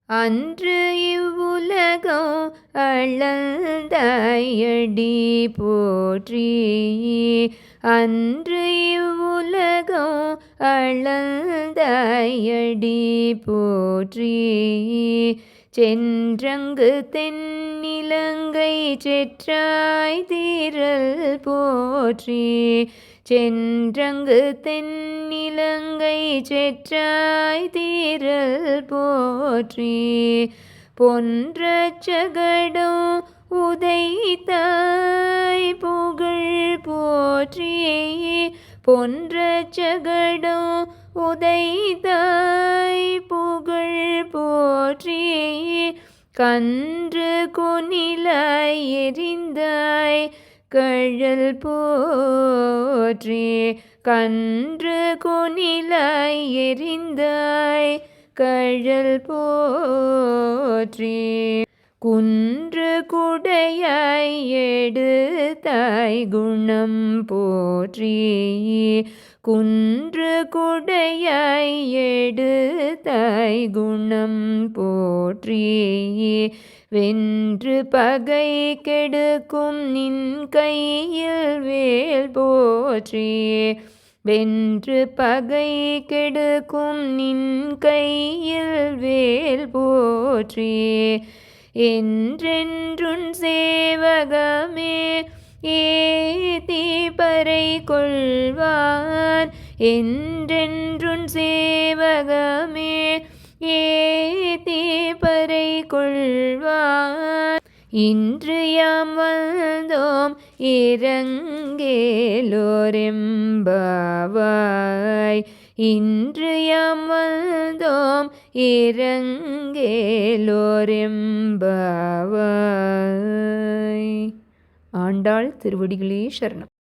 அன்று இவ்வுலகம் அளந்தாயடி போற்றி. அன்று இவ்வுலகம் அளந்தாயடி போற்றி. சென்றங்கு தென்னிலங்கை செற்றாய் தீரல் போற்றி. சென்றங்கு தென்னிலங்கை செற்றாய் தீரல் போற்றி. பொன்ற சகடம் உதைத்தாய் புகழ் போற்றி. பொன்ற சகடம் உதைத்தாய் புகழ் போற்றி. கன்று கொனிலாய் எறிந்தாய் கழல் போற்றி. கன்று கொனிலாய் எறிந்தாய் கழல் போற்றி. குன்று குடையாய் எடுத்தாய் குணம் போற்றி. குன்று குடையாய் எடுத்தாய் குணம் போற்றி. வென்று பகை கெடுக்கும் நின் கையில் வேல் போற்றி. வென்று பகை கெடுக்கும் நின் கையில் வேல் போற்றி. என்றென்றுன் சேவகமே ஏத்தி பறை கொள்வான். என்றென்றுன் சேவகமே ஏத்தி பறை கொள்வான். இன்று யாம் வந்தோம் இரங்கேலோரெம்பாவாய். இன்று யாம் வந்தோம் இரங்கேலோரெம்பாவாய். ஆண்டாள் திருவடிகளே சரணம்.